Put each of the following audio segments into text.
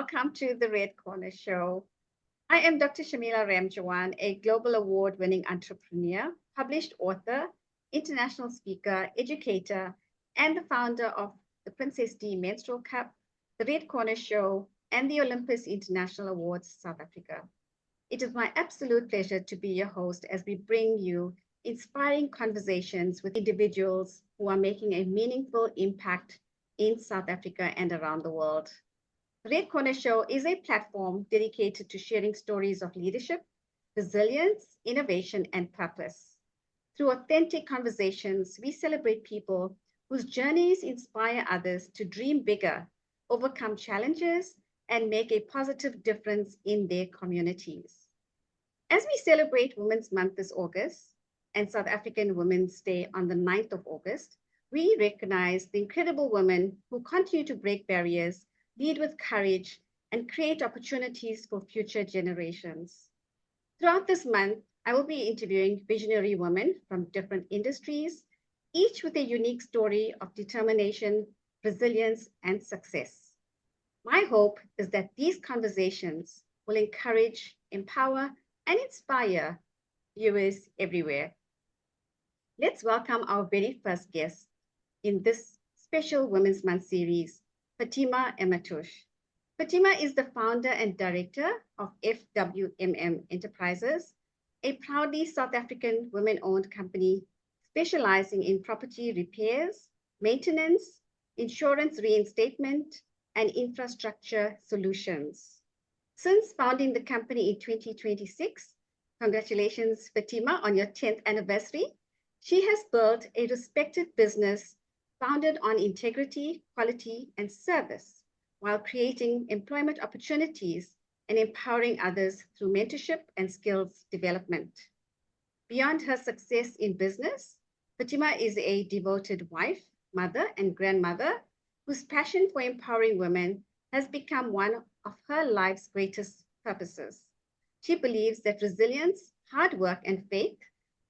welcome to the Red Corner Show. I am Dr. Shamila Ramjawan, a global award-winning entrepreneur, published author, international speaker, educator, and the founder of the Princess D Menstrual Cup, the Red Corner Show, and the Olympus International Awards South Africa. It is my absolute pleasure to be your host as we bring you inspiring conversations with individuals who are making a meaningful impact in South Africa and around the world. The Red Corner Show is a platform dedicated to sharing stories of leadership, resilience, innovation, and purpose. Through authentic conversations, we celebrate people whose journeys inspire others to dream bigger, overcome challenges, and make a positive difference in their communities. As we celebrate Women's Month this August and South African Women's Day on the 9th of August, we recognize the incredible women who continue to break barriers, lead with courage, and create opportunities for future generations. Throughout this month, I will be interviewing visionary women from different industries, each with a unique story of determination, resilience, and success. My hope is that these conversations will encourage, empower, and inspire viewers everywhere. Let's welcome our very first guest in this special Women's Month series, Fatima Emetuche. Fatima is the founder and director of FWMM Enterprises, a proudly South African women-owned company specializing in property repairs, maintenance, insurance reinstatement, and infrastructure solutions. Since founding the company in 2026, congratulations, Fatima, on your 10th anniversary. She has built a respected business founded on integrity, quality, and service, while creating employment opportunities and empowering others through mentorship and skills development. Beyond her success in business, Fatima is a devoted wife, mother, and grandmother whose passion for empowering women has become one of her life's greatest purposes. She believes that resilience, hard work, and faith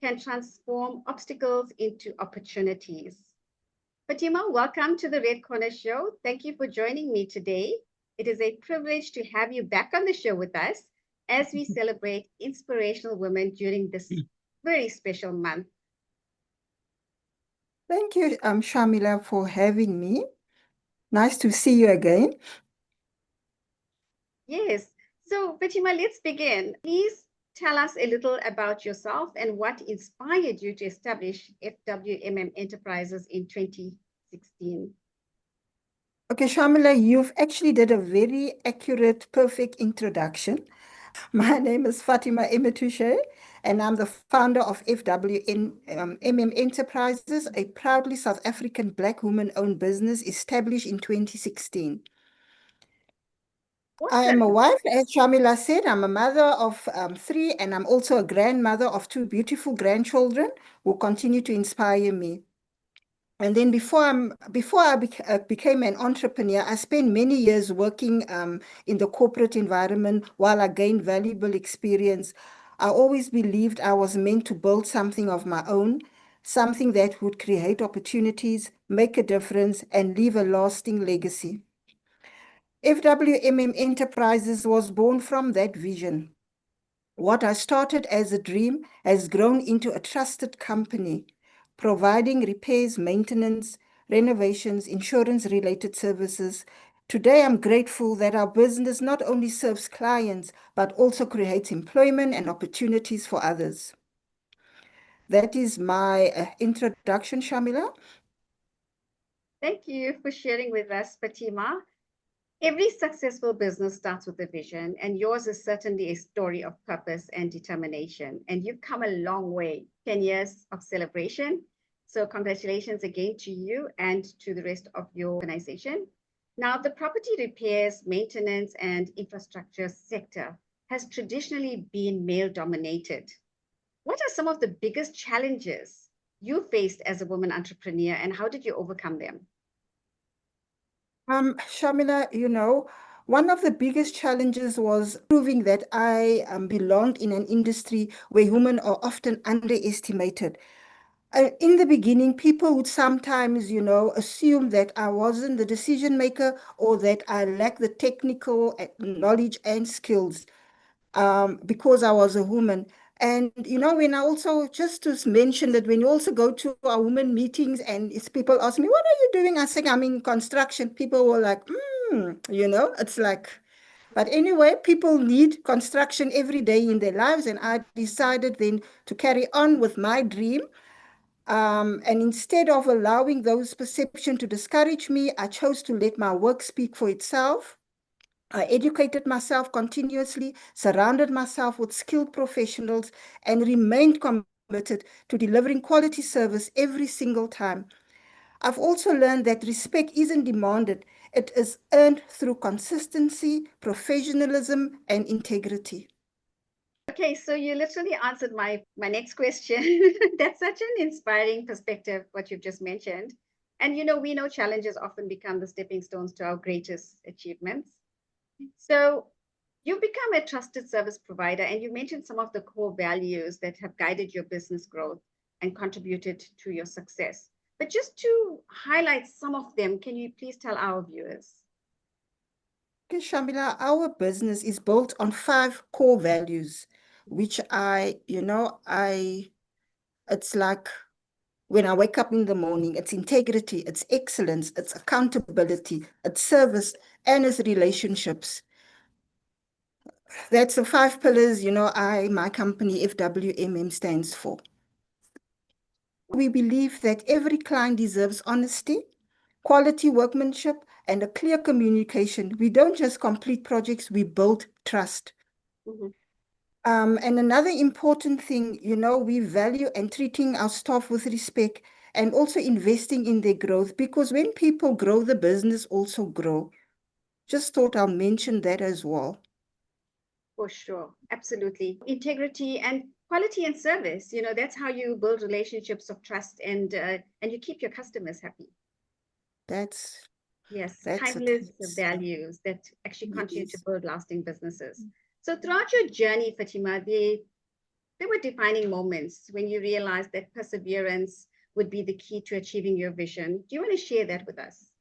can transform obstacles into opportunities. Fatima, welcome to the Red Corner Show. Thank you for joining me today. It is a privilege to have you back on the show with us as we celebrate inspirational women during this very special month. Thank you, Shamila, for having me. Nice to see you again. Yes. So, Fatima, let's begin. Please tell us a little about yourself and what inspired you to establish FWMM Enterprises in 2016. Okay, Shamila, you've actually did a very accurate, perfect introduction. My name is Fatima Emetuche, and I'm the founder of FWMM Enterprises, a proudly South African Black woman-owned business established in 2016. I am a wife, as Shamila said. I'm a mother of 3, and I'm also a grandmother of 2 beautiful grandchildren who continue to inspire me. And then before I became an entrepreneur, I spent many years working in the corporate environment while I gained valuable experience. I always believed I was meant to build something of my own, something that would create opportunities, make a difference, and leave a lasting legacy. FWMM Enterprises was born from that vision. What I started as a dream has grown into a trusted company, providing repairs, maintenance, renovations, insurance-related services. Today, I'm grateful that our business not only serves clients, but also creates employment and opportunities for others. That is my introduction, Shamila. Thank you for sharing with us, Fatima. Every successful business starts with a vision, and yours is certainly a story of purpose and determination. And you've come a long way, 10 years of celebration. So congratulations again to you and to the rest of your organization. Now, the property repairs, maintenance, and infrastructure sector has traditionally been male-dominated. What are some of the biggest challenges you faced as a woman entrepreneur, and how did you overcome them? Shamila, one of the biggest challenges was proving that I belonged in an industry where women are often underestimated. In the beginning, people would sometimes, assume that I wasn't the decision maker or that I lacked the technical knowledge and skills because I was a woman. And, when I also, just to mention that when you also go to our women meetings and it's people ask me, what are you doing? I say, I'm in construction. People were like, it's like, but anyway, people need construction every day in their lives. And I decided then to carry on with my dream. And instead of allowing those perceptions to discourage me, I chose to let my work speak for itself. I educated myself continuously, surrounded myself with skilled professionals, and remained committed to delivering quality service every single time. I've also learned that respect isn't demanded, it is earned through consistency, professionalism, and integrity. Okay, so you literally answered my next question. That's such an inspiring perspective, what you've just mentioned. And we know challenges often become the stepping stones to our greatest achievements. So you've become a trusted service provider, and you mentioned some of the core values that have guided your business growth and contributed to your success. But just to highlight some of them, can you please tell our viewers? Okay, Shamila, our business is built on 5 core values, which it's like when I wake up in the morning, it's integrity, it's excellence, it's accountability, it's service, and it's relationships. That's the 5 pillars, my company, FWMM, stands for. We believe that every client deserves honesty, quality workmanship, and a clear communication. We don't just complete projects, we build trust. Mhm. And another important thing, we value and treating our staff with respect and also investing in their growth because when people grow, the business also grow. Just thought I'll mention that as well. For sure, absolutely. Integrity and quality and service, that's how you build relationships of trust and you keep your customers happy. That's Yes, that's it. timeless Yes. values that actually continue to Yes. build lasting businesses. So throughout your journey, Fatima, there were defining moments when you realized that perseverance would be the key to achieving your vision. Do you want to share that with us?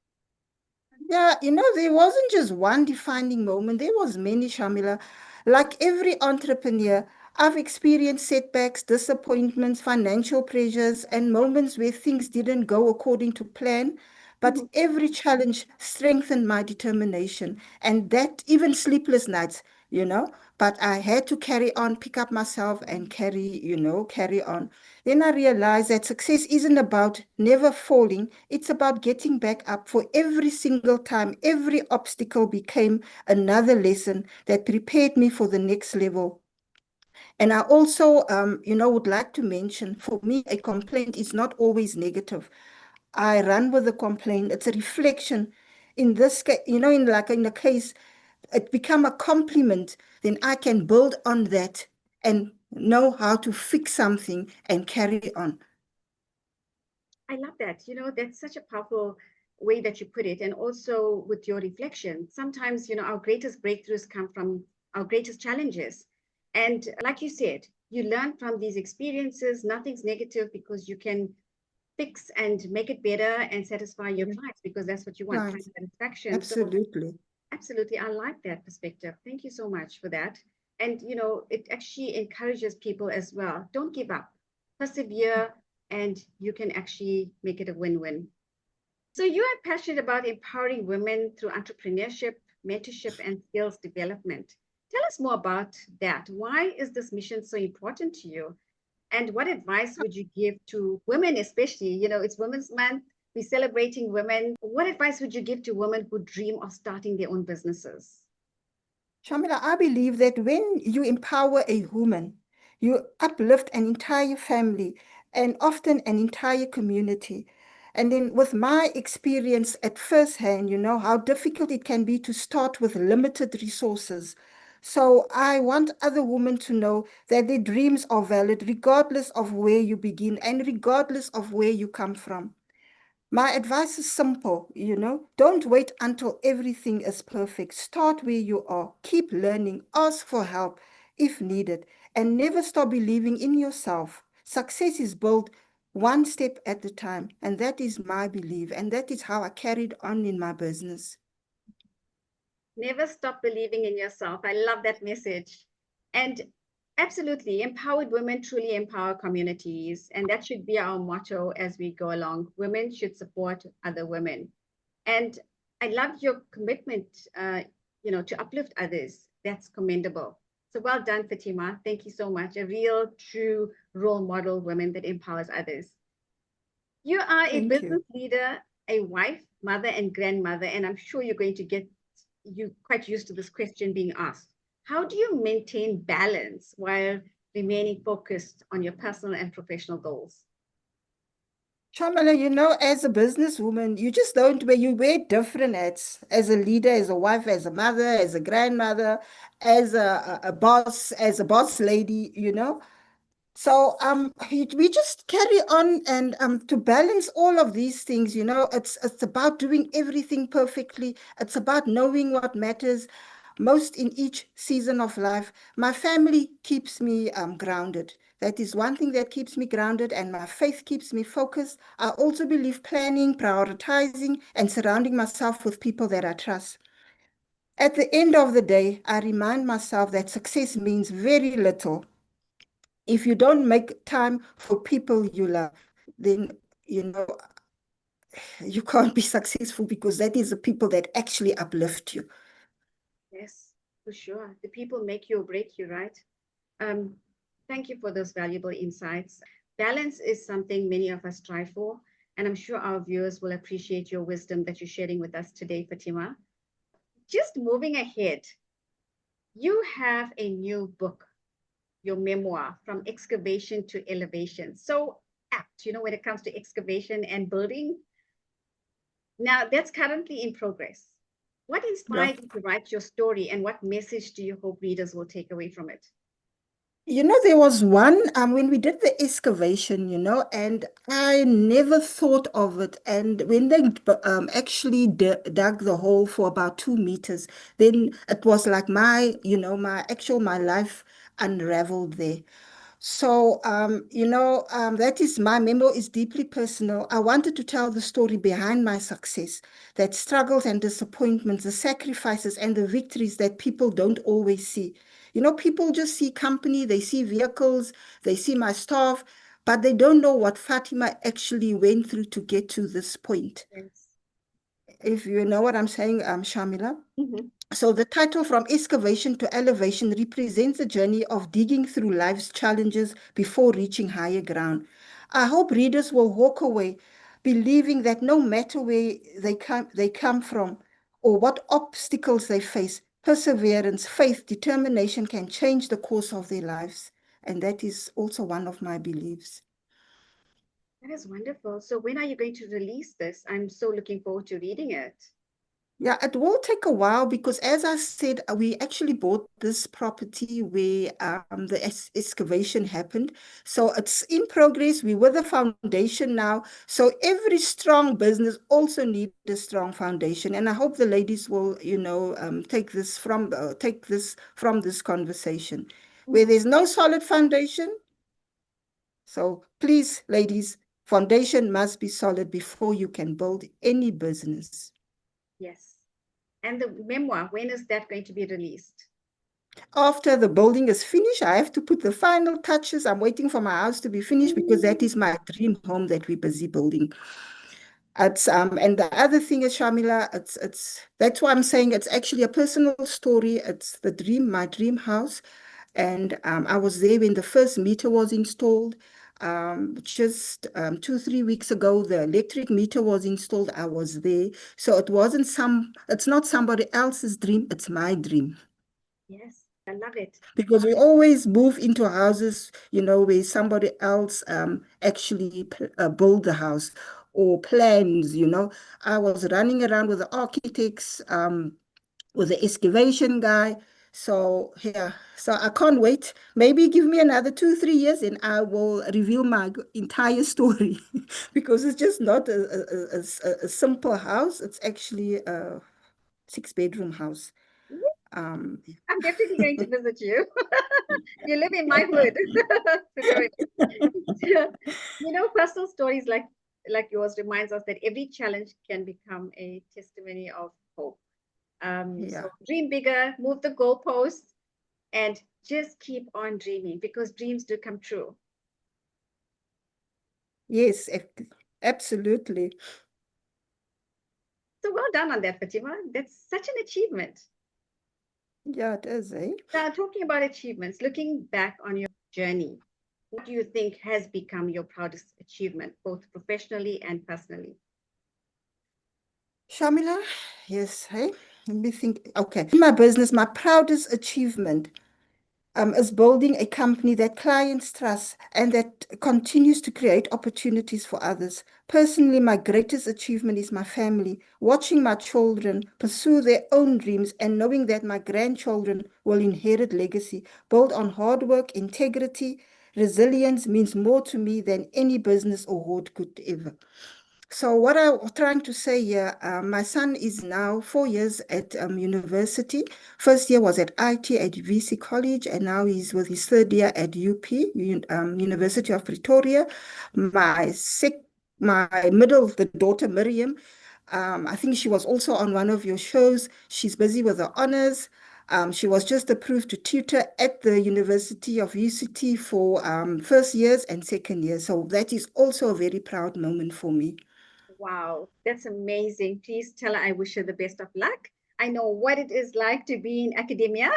Yeah, there wasn't just one defining moment. There was many, Shamila. Like every entrepreneur, I've experienced setbacks, disappointments, financial pressures, and moments where things didn't go according to plan. But Mhm. every challenge strengthened my determination, and that even sleepless nights, you know. But I had to carry on, pick up myself, and carry on. Then I realized that success isn't about never falling, it's about getting back up for every single time. Every obstacle became another lesson that prepared me for the next level. And I also, would like to mention for me, a complaint is not always negative. I run with the complaint. It's a reflection. In this case, in the case, it become a compliment, then I can build on that and know how to fix something and carry on. I love that. That's such a powerful way that you put it. And also with your reflection, sometimes, our greatest breakthroughs come from our greatest challenges. And like you said, you learn from these experiences. Nothing's negative because you can fix and make it better and satisfy your Yeah. clients because that's what you want, client Right. satisfaction. So Absolutely. absolutely, I like that perspective. Thank you so much for that. And it actually encourages people as well. Don't give up, persevere, and you can actually make it a win-win. So you are passionate about empowering women through entrepreneurship, mentorship, and skills development. Tell us more about that. Why is this mission so important to you? And what advice would you give to women, especially? It's Women's Month. We're celebrating women. What advice would you give to women who dream of starting their own businesses? Shamila, I believe that when you empower a woman, you uplift an entire family and often an entire community. And then, with my experience at first hand, you know how difficult it can be to start with limited resources. So, I want other women to know that their dreams are valid regardless of where you begin and regardless of where you come from. My advice is simple, don't wait until everything is perfect. Start where you are, keep learning, ask for help if needed, and never stop believing in yourself. Success is built one step at a time. And that is my belief. And that is how I carried on in my business. Never stop believing in yourself. I love that message. And absolutely, empowered women truly empower communities. And that should be our motto as we go along. Women should support other women. And I love your commitment, to uplift others. That's commendable. So well done, Fatima. Thank you so much. A real, true role model woman that empowers others. You are a Thank you. business leader, a wife, mother, and grandmother, and I'm sure you're going to get you quite used to this question being asked. How do you maintain balance while remaining focused on your personal and professional goals? Shamila, as a businesswoman, you just don't wear, you wear different hats as a leader, as a wife, as a mother, as a grandmother, as a boss, as a boss lady. So we just carry on and to balance all of these things, it's about doing everything perfectly. It's about knowing what matters most in each season of life. My family keeps me grounded. That is one thing that keeps me grounded, and my faith keeps me focused. I also believe planning, prioritizing, and surrounding myself with people that I trust. At the end of the day, I remind myself that success means very little if you don't make time for people you love. Then you know you can't be successful, because that is the people that actually uplift you. Yes, for sure. The people make you or break you, right? Um, Thank you for those valuable insights. Balance is something many of us strive for, and I'm sure our viewers will appreciate your wisdom that you're sharing with us today, Fatima. Just moving ahead, you have a new book, your memoir, From Excavation to Elevation. So apt, when it comes to excavation and building. Now, that's currently in progress. What Yeah. inspired you to write your story, and what message do you hope readers will take away from it? There was one when we did the excavation, and I never thought of it. And when they actually dug the hole for about 2 meters, then it was like my life unraveled there. So, that is my memo is deeply personal. I wanted to tell the story behind my success, that struggles and disappointments, the sacrifices and the victories that people don't always see. People just see company, they see vehicles, they see my staff, but they don't know what Fatima actually went through to get to this point. Yes. If you know what I'm saying, Shamila. Mhm. So the title From Excavation to Elevation represents a journey of digging through life's challenges before reaching higher ground. I hope readers will walk away believing that no matter where they come from or what obstacles they face, perseverance, faith, determination can change the course of their lives. And that is also one of my beliefs. That is wonderful. So when are you going to release this? I'm so looking forward to reading it. Yeah, it will take a while because, as I said, we actually bought this property where the excavation happened. So it's in progress. We're with the foundation now. So every strong business also needs a strong foundation. And I hope the ladies will, take this from this conversation. Where Mhm. there's no solid foundation, so please, ladies, foundation must be solid before you can build any business. Yes. And the memoir, when is that going to be released? After the building is finished, I have to put the final touches. I'm waiting for my house to be finished because that Mm. is my dream home that we're busy building. It's and the other thing is, Shamila, it's that's why I'm saying it's actually a personal story. It's the dream, my dream house. And I was there when the first meter was installed. Just 2, 3 weeks ago, the electric meter was installed. I was there. So it's not somebody else's dream, it's my dream. Yes, I love it. Because we always move into houses, where somebody else actually build the house or plans. I was running around with the architects, with the excavation guy. So yeah, so I can't wait. Maybe give me another 2, 3 years and I will reveal my entire story because it's just not a simple house. It's actually a 6 bedroom house. I'm definitely going to visit you. You live in my hood, Pretoria. Personal stories like yours reminds us that every challenge can become a testimony of hope. So Yeah. dream bigger, move the goalposts, and just keep on dreaming because dreams do come true. Yes, absolutely. So well done on that, Fatima. That's such an achievement. Yeah, it is, eh? Now, talking about achievements, looking back on your journey, what do you think has become your proudest achievement, both professionally and personally? Shamila, yes, hey, let me think. Okay, in my business, my proudest achievement is building a company that clients trust and that continues to create opportunities for others. Personally, my greatest achievement is my family, watching my children pursue their own dreams and knowing that my grandchildren will inherit legacy built on hard work, integrity, resilience means more to me than any business award could ever. So what I'm trying to say here, my son is now 4 years at university. First year was at IT at VC College, and now he's with his third year at UP, University of Pretoria. My middle, the daughter Miriam, I think she was also on one of your shows. She's busy with her honors. She was just approved to tutor at the University of UCT for first years and second years. So that is also a very proud moment for me. Wow, that's amazing. Please tell her I wish her the best of luck. I know what it is like to be in academia.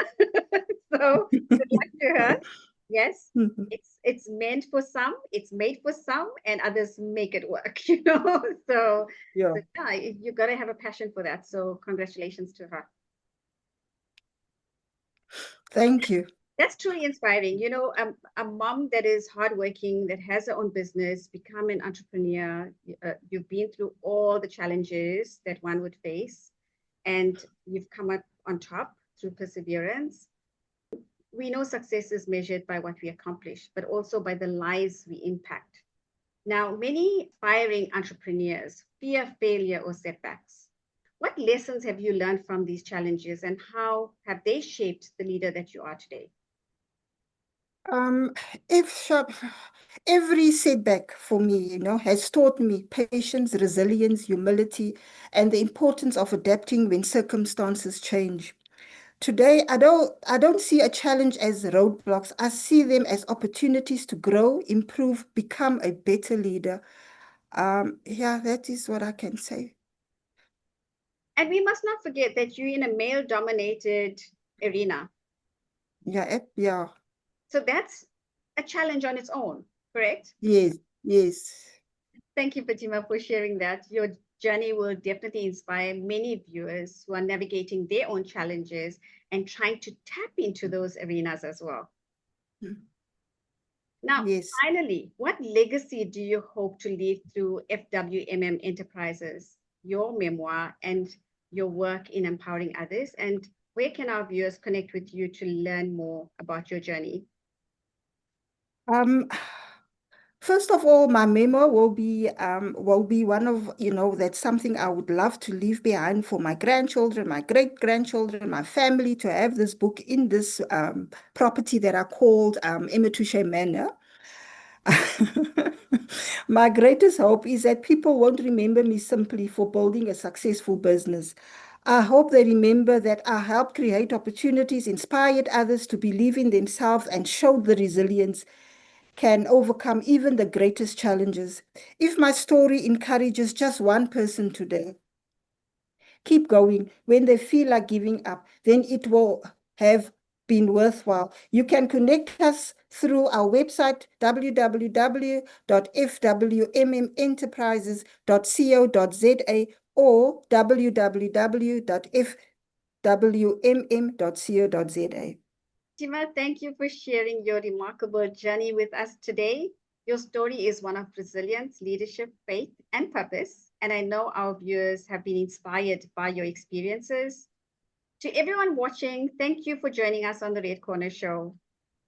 So good luck to her. Yes, it's meant for some, it's made for some, and others make it work, So Yeah, so yeah, you gotta have a passion for that. So congratulations to her. thank you. That's truly inspiring. A mom that is hardworking, that has her own business, become an entrepreneur. You've been through all the challenges that one would face, and you've come up on top through perseverance. We know success is measured by what we accomplish, but also by the lives we impact. Now, many aspiring entrepreneurs fear failure or setbacks. What lessons have you learned from these challenges, and how have they shaped the leader that you are today? Um, if shop, every setback for me, has taught me patience, resilience, humility, and the importance of adapting when circumstances change. Today, I don't see a challenge as roadblocks. I see them as opportunities to grow, improve, become a better leader. Yeah, that is what I can say. And we must not forget that you're in a male dominated arena. Yeah, yeah, So that's a challenge on its own, correct? yes, yes. Thank you, Fatima, for sharing that. Your journey will definitely inspire many viewers who are navigating their own challenges and trying to tap into those arenas as well. Mm, Now, yes. finally, what legacy do you hope to leave through FWMM Enterprises, your memoir, and your work in empowering others? And where can our viewers connect with you to learn more about your journey? Um, First of all, my memo will be one of, that's something I would love to leave behind for my grandchildren, my great-grandchildren, my family to have this book in this property that I called Emetuche Manor. My greatest hope is that people won't remember me simply for building a successful business. I hope they remember that I helped create opportunities, inspired others to believe in themselves, and showed the resilience can overcome even the greatest challenges. If my story encourages just one person today, keep going. When they feel like giving up, then it will have been worthwhile. You can connect us through our website, www.fwmmenterprises.co.za or www.fwmm.co.za. Fatima, thank you for sharing your remarkable journey with us today. Your story is one of resilience, leadership, faith, and purpose. And I know our viewers have been inspired by your experiences. To everyone watching, thank you for joining us on the Red Corner Show.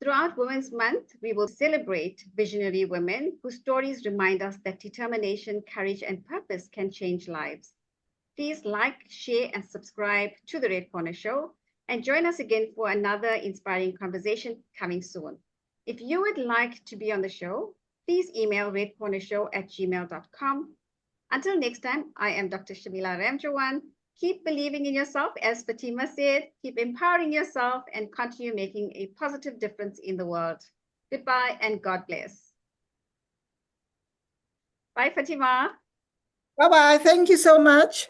Throughout Women's Month, we will celebrate visionary women whose stories remind us that determination, courage, and purpose can change lives. Please like, share, and subscribe to the Red Corner Show. And join us again for another inspiring conversation coming soon. If you would like to be on the show, please email redcornershow@gmail.com. Until next time, I am Dr. Shamila Ramjawan. Keep believing in yourself, as Fatima said, keep empowering yourself, and continue making a positive difference in the world. Goodbye and God bless. Bye, Fatima. Bye-bye. Thank you so much.